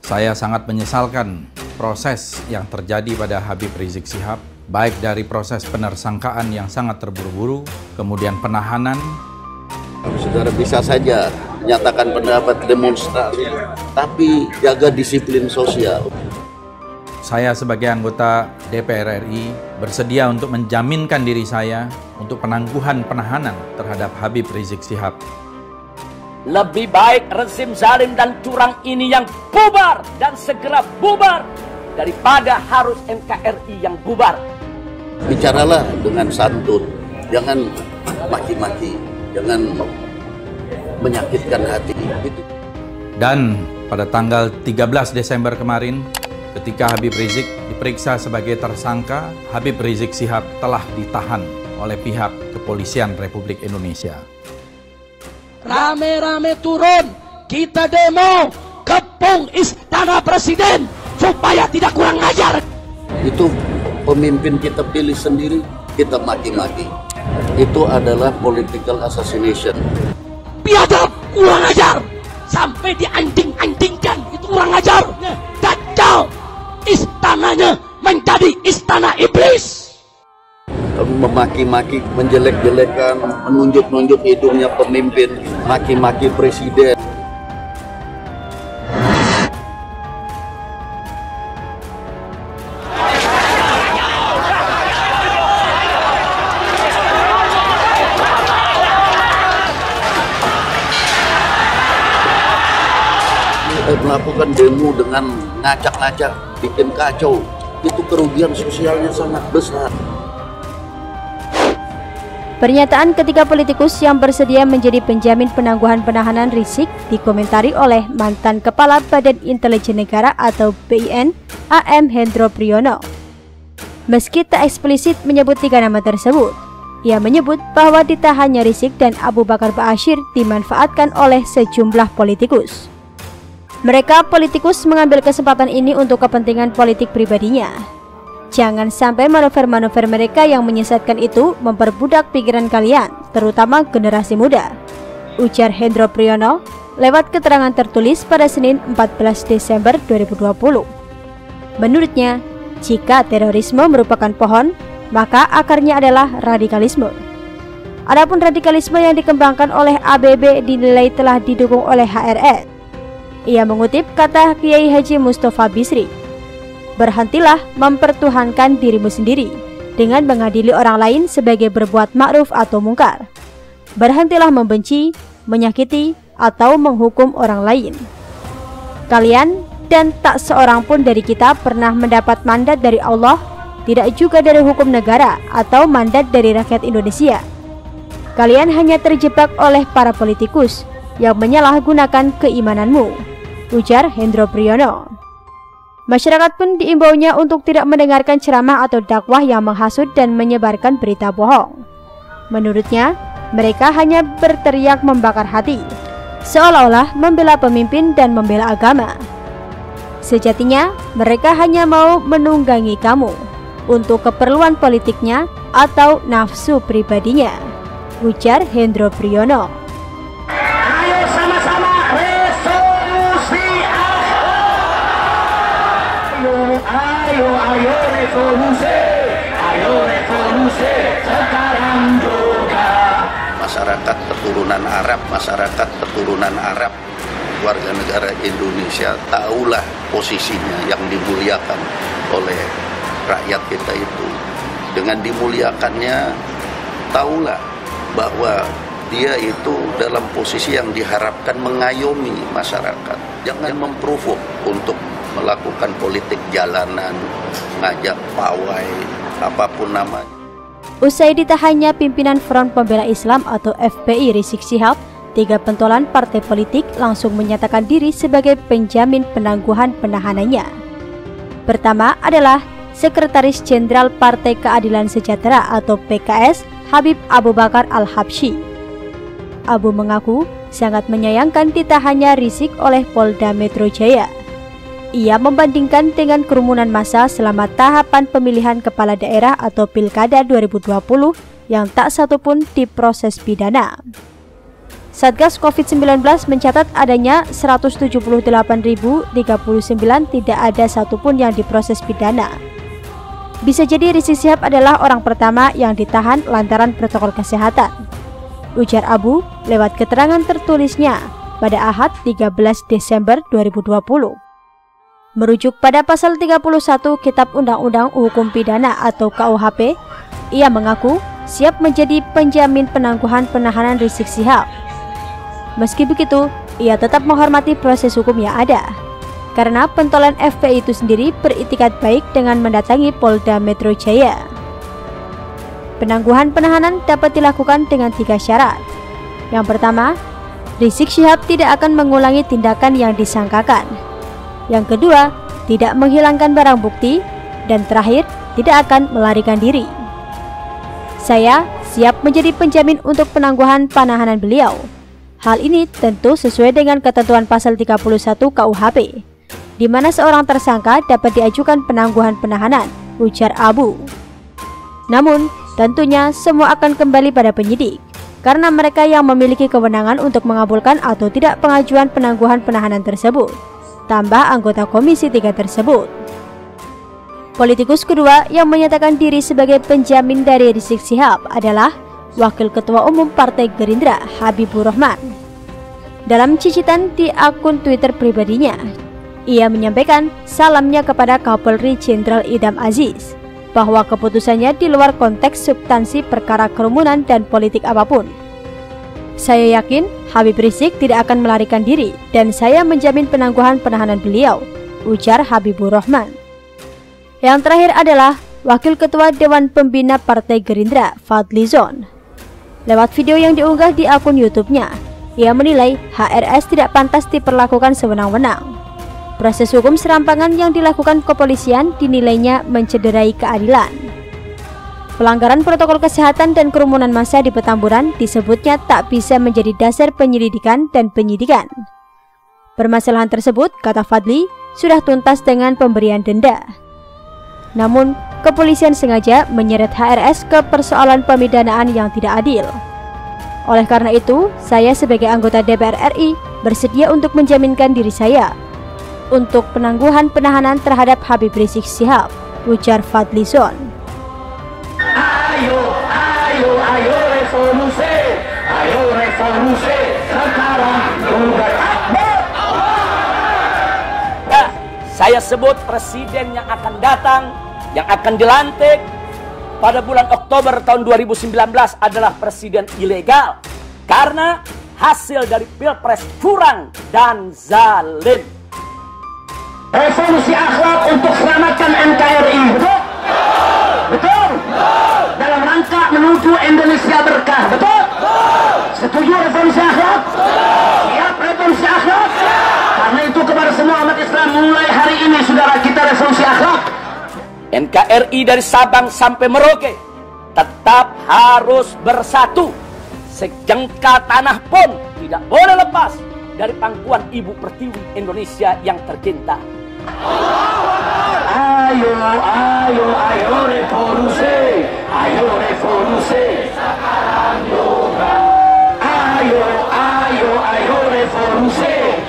Saya sangat menyesalkan proses yang terjadi pada Habib Rizik Syihab, baik dari proses penersangkaan yang sangat terburu-buru, kemudian penahanan. Saudara bisa saja menyatakan pendapat demonstrasi, tapi jaga disiplin sosial. Saya sebagai anggota DPR RI bersedia untuk menjaminkan diri saya untuk penangguhan penahanan terhadap Habib Rizik Syihab. Lebih baik rezim zalim dan curang ini yang bubar dan segera bubar daripada harus NKRI yang bubar. Bicaralah dengan santun, jangan maki-maki, jangan menyakitkan hati. Dan pada tanggal 13 Desember kemarin, ketika Habib Rizik diperiksa sebagai tersangka, Habib Rizik Syihab telah ditahan oleh pihak Kepolisian Republik Indonesia. Rame-rame turun, kita demo, kepung Istana Presiden supaya tidak kurang ajar. Itu pemimpin kita pilih sendiri, kita maki-maki. Itu adalah political assassination. Biadab, kurang ajar, sampai dianjing-anjingkan, itu kurang ajar. Dajjal, istananya menjadi istana iblis. Memaki-maki, menjelek-jelekan, menunjuk-nunjuk hidungnya pemimpin, maki-maki presiden. Melakukan demo dengan ngacak-ngacak, bikin kacau, itu kerugian sosialnya sangat besar. Pernyataan ketiga politikus yang bersedia menjadi penjamin penangguhan penahanan Rizik dikomentari oleh mantan Kepala Badan Intelijen Negara atau BIN, AM Hendro Priyono. Meski tak eksplisit menyebut tiga nama tersebut, ia menyebut bahwa ditahannya Rizik dan Abu Bakar Ba'asyir dimanfaatkan oleh sejumlah politikus. Mereka politikus mengambil kesempatan ini untuk kepentingan politik pribadinya. Jangan sampai manuver-manuver mereka yang menyesatkan itu memperbudak pikiran kalian, terutama generasi muda, ujar Hendro Priyono lewat keterangan tertulis pada Senin 14 Desember 2020. Menurutnya, jika terorisme merupakan pohon, maka akarnya adalah radikalisme. Adapun radikalisme yang dikembangkan oleh ABB dinilai telah didukung oleh HRS. Ia mengutip kata Kiai Haji Mustafa Bisri, "Berhentilah mempertuhankan dirimu sendiri dengan mengadili orang lain sebagai berbuat ma'ruf atau mungkar. Berhentilah membenci, menyakiti, atau menghukum orang lain. Kalian dan tak seorang pun dari kita pernah mendapat mandat dari Allah, tidak juga dari hukum negara atau mandat dari rakyat Indonesia. Kalian hanya terjebak oleh para politikus yang menyalahgunakan keimananmu," ujar Hendro Priyono. Masyarakat pun diimbaunya untuk tidak mendengarkan ceramah atau dakwah yang menghasut dan menyebarkan berita bohong. Menurutnya, mereka hanya berteriak membakar hati, seolah-olah membela pemimpin dan membela agama. Sejatinya, mereka hanya mau menunggangi kamu untuk keperluan politiknya atau nafsu pribadinya, ujar Hendro Priyono. Ayo revolusi sekarang juga. Masyarakat keturunan Arab, warga negara Indonesia, tahulah posisinya yang dimuliakan oleh rakyat kita itu. Dengan dimuliakannya, tahulah bahwa dia itu dalam posisi yang diharapkan mengayomi masyarakat. Jangan memprovok untuk melakukan politik jalanan, ngajak pawai, apapun namanya. Usai ditahannya pimpinan Front Pembela Islam atau FPI Rizik Syihab, tiga pentolan partai politik langsung menyatakan diri sebagai penjamin penangguhan penahanannya. Pertama adalah Sekretaris Jenderal Partai Keadilan Sejahtera atau PKS, Habib Abu Bakar Al-Habsyi. Abu mengaku sangat menyayangkan ditahannya Rizik oleh Polda Metro Jaya. Ia membandingkan dengan kerumunan massa selama tahapan pemilihan kepala daerah atau Pilkada 2020 yang tak satupun diproses pidana. Satgas COVID-19 mencatat adanya 178.039 tidak ada satupun yang diproses pidana. Bisa jadi Rizik Syihab adalah orang pertama yang ditahan lantaran protokol kesehatan, ujar Abu lewat keterangan tertulisnya pada Ahad 13 Desember 2020. Merujuk pada pasal 31 Kitab Undang-Undang Hukum Pidana atau KUHP, ia mengaku siap menjadi penjamin penangguhan penahanan Rizik Syihab. Meski begitu, ia tetap menghormati proses hukum yang ada, karena pentolan FPI itu sendiri beritikat baik dengan mendatangi Polda Metro Jaya. Penangguhan penahanan dapat dilakukan dengan 3 syarat. Yang pertama, Rizik Syihab tidak akan mengulangi tindakan yang disangkakan. Yang kedua, tidak menghilangkan barang bukti. Dan terakhir, tidak akan melarikan diri. Saya siap menjadi penjamin untuk penangguhan penahanan beliau. Hal ini tentu sesuai dengan ketentuan pasal 31 KUHP, di mana seorang tersangka dapat diajukan penangguhan penahanan, ujar Abu. Namun, tentunya semua akan kembali pada penyidik, karena mereka yang memiliki kewenangan untuk mengabulkan atau tidak pengajuan penangguhan penahanan tersebut, tambah anggota Komisi 3 tersebut. Politikus kedua yang menyatakan diri sebagai penjamin dari Rizik Syihab adalah Wakil Ketua Umum Partai Gerindra Habibur Rahman. Dalam cicitan di akun Twitter pribadinya, ia menyampaikan salamnya kepada Kapolri Jenderal Idham Aziz bahwa keputusannya di luar konteks substansi perkara kerumunan dan politik apapun. Saya yakin Habib Rizik tidak akan melarikan diri dan saya menjamin penangguhan penahanan beliau, ujar Habibur Rahman. Yang terakhir adalah Wakil Ketua Dewan Pembina Partai Gerindra Fadli Zon. Lewat video yang diunggah di akun YouTube-nya, ia menilai HRS tidak pantas diperlakukan sewenang-wenang. Proses hukum serampangan yang dilakukan kepolisian dinilainya mencederai keadilan. Pelanggaran protokol kesehatan dan kerumunan massa di Petamburan disebutnya tak bisa menjadi dasar penyelidikan dan penyidikan. Permasalahan tersebut, kata Fadli, sudah tuntas dengan pemberian denda. Namun, kepolisian sengaja menyeret HRS ke persoalan pemidanaan yang tidak adil. Oleh karena itu, saya sebagai anggota DPR RI bersedia untuk menjaminkan diri saya untuk penangguhan penahanan terhadap Habib Rizik Syihab, ujar Fadli Zon. Ayo revolusi, sekarang juga takbir. Nah, saya sebut presiden yang akan datang, yang akan dilantik pada bulan Oktober tahun 2019 adalah presiden ilegal karena hasil dari Pilpres curang dan zalim. Revolusi akhlak untuk selamatkan NKRI, betul? Betul? Dalam rangka menuju Indonesia berkah, betul? Setuju revolusi akhlak? Siap revolusi akhlak? Karena itu kepada semua umat Islam, mulai hari ini saudara kita revolusi akhlak. NKRI dari Sabang sampai Merauke tetap harus bersatu. Sejengkal tanah pun tidak boleh lepas dari pangkuan Ibu Pertiwi Indonesia yang tercinta. Ayo revolusi, sekarang juga. Ayo revolusi,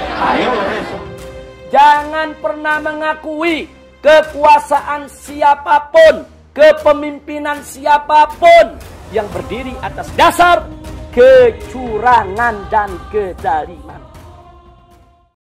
Jangan pernah mengakui kekuasaan siapapun, kepemimpinan siapapun yang berdiri atas dasar kecurangan dan kezaliman.